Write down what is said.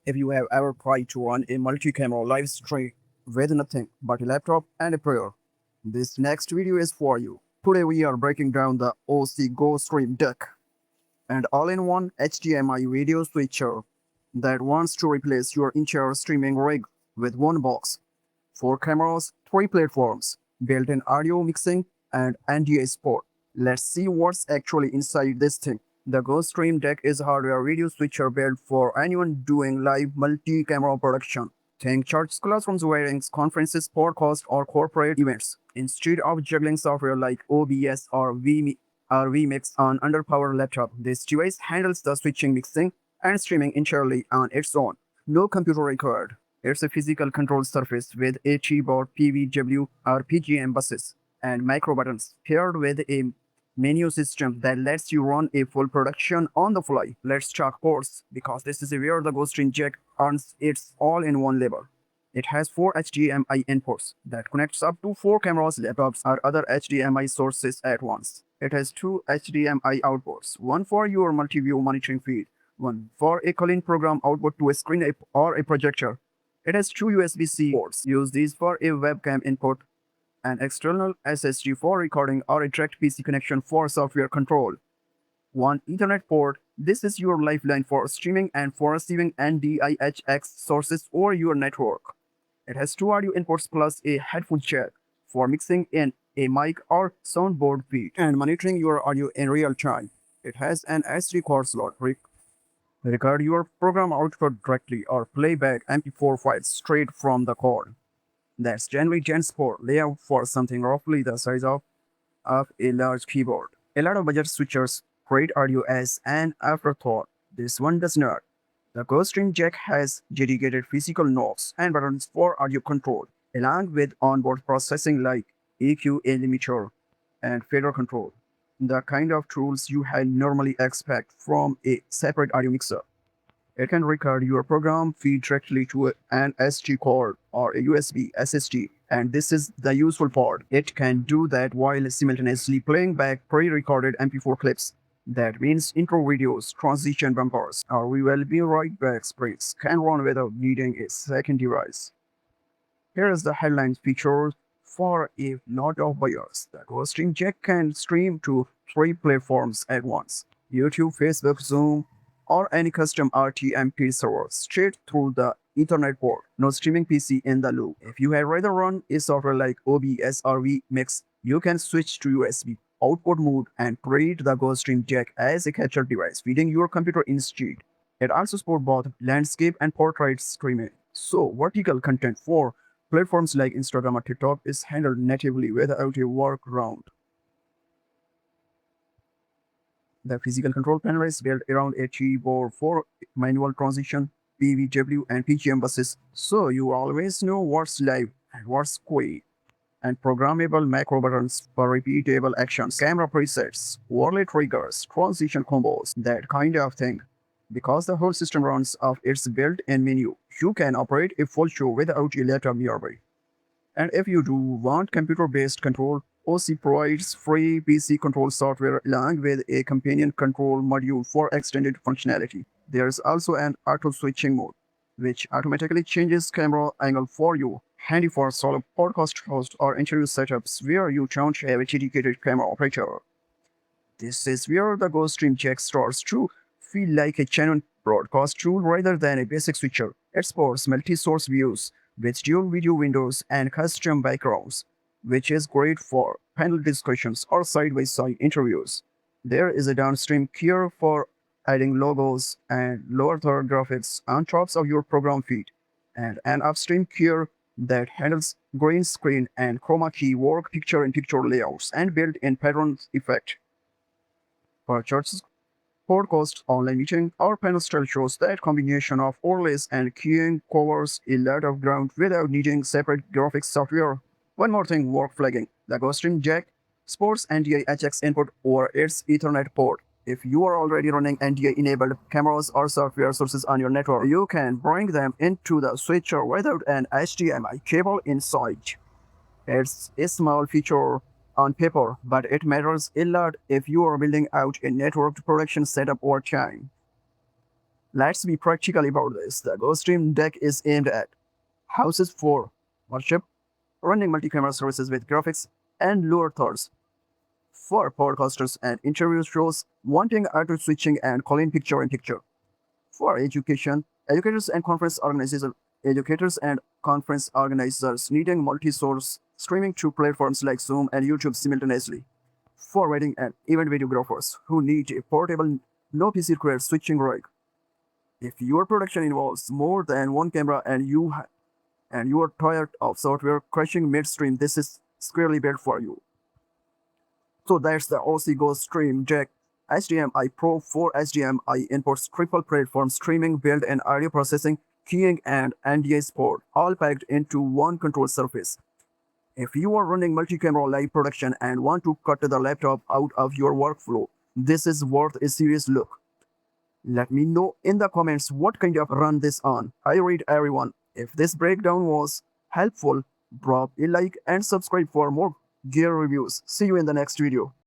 If you have ever tried to run a multi-camera live stream with nothing but a laptop and a prayer, this next video is for you. Today we are breaking down the Osee GoStream deck, an all-in-one HDMI video switcher that wants to replace your entire streaming rig with one box. 4 cameras, 3 platforms, built-in audio mixing, and NDI support. Let's see what's actually inside this thing. The GoStream deck is a hardware video switcher built for anyone doing live multi-camera production. Think church classrooms, weddings, conferences, podcasts, or corporate events. Instead of juggling software like OBS or VMix on underpowered laptop, this device handles the switching, mixing, and streaming entirely on its own. No computer required. It's a physical control surface with a keyboard, PVW or PGM buses, and micro buttons paired with a menu system that lets you run a full production on the fly. Let's talk ports because this is where the GoStream jack earns its all-in-one label. It has 4 HDMI inputs that connects up to 4 cameras, laptops, or other HDMI sources at once. It has 2 HDMI outputs, one for your multi-view monitoring feed, one for a clean program output to a screen or a projector. It has 2 USB-C ports. Use these for a webcam input, an external SSD for recording, or a direct PC connection for software control. One Ethernet port. This is your lifeline for streaming and for receiving NDI HX sources over your network. It has 2 audio inputs plus a headphone jack for mixing in a mic or soundboard feed and monitoring your audio in real time. It has an SD card slot. Record your program output directly or playback MP4 files straight from the card. That's generally Gen Sport layout for something roughly the size of a large keyboard. A lot of budget switchers create audio as an afterthought. This one does not. The GoStream jack has dedicated physical knobs and buttons for audio control, along with onboard processing like EQ, limiter, and fader control. The kind of tools you had normally expect from a separate audio mixer. It can record your program feed directly to an SD card or a USB SSD, and this is the useful part. It can do that while simultaneously playing back pre-recorded MP4 clips. That means intro videos, transition bumpers, or we will be right back spreads can run without needing a second device. Here is the headline feature for a lot of buyers. The GoStream jack can stream to 3 platforms at once: YouTube, Facebook, Zoom, or any custom RTMP server straight through the Ethernet port. No streaming PC in the loop. If you had rather run a software like OBS or VMix, you can switch to USB output mode and treat the GoStream jack as a catch-up device, feeding your computer instead. It also supports both landscape and portrait streaming. So vertical content for platforms like Instagram or TikTok is handled natively without a workaround. The physical control panel is built around a keyboard for manual transition, PVW, and PGM buses, so you always know what's live and what's quiet. And programmable macro buttons for repeatable actions, camera presets, overlay triggers, transition combos, that kind of thing. Because the whole system runs off its built-in menu, you can operate a full show without a laptop nearby. And if you do want computer-based control, Osee provides free PC control software along with a companion control module for extended functionality. There is also an auto switching mode, which automatically changes camera angle for you, handy for solo podcast host or interview setups where you don't have a dedicated camera operator. This is where the GoStream jack starts to feel like a genuine broadcast tool rather than a basic switcher. It supports multi-source views with dual video windows and custom backgrounds, which is great for panel discussions or side-by-side interviews. There is a downstream keyer for adding logos and lower third graphics on top of your program feed, and an upstream keyer that handles green screen and chroma key work picture-in-picture layouts and built-in pattern effect. For churches, podcast, online meeting, or panel style shows, that combination of overlays and keying covers a lot of ground without needing separate graphics software. One more thing worth flagging: the GoStream jack supports NDI HX input over its Ethernet port. If you are already running NDI-enabled cameras or software sources on your network, you can bring them into the switcher without an HDMI cable inside. It's a small feature on paper, but it matters a lot if you are building out a networked production setup over time. Let's be practical about this. The GoStream deck is aimed at houses for worship, running multi-camera services with graphics and lower thirds, for podcasters and interview shows wanting auto switching and calling picture in picture, for education, educators and conference organizers needing multi-source streaming to platforms like Zoom and YouTube simultaneously, for wedding and event videographers who need a portable, no PC required switching rig. If your production involves more than one camera and you are tired of software crashing midstream, this is squarely built for you. So that's the Osee GoStream Jack HDMI Pro 4 HDMI inputs, triple platform streaming, build and audio processing, keying and NDI support, all packed into one control surface. If you are running multi-camera live production and want to cut the laptop out of your workflow, this is worth a serious look. Let me know in the comments what kind of run this on. I read everyone. If this breakdown was helpful, drop a like and subscribe for more gear reviews. See you in the next video.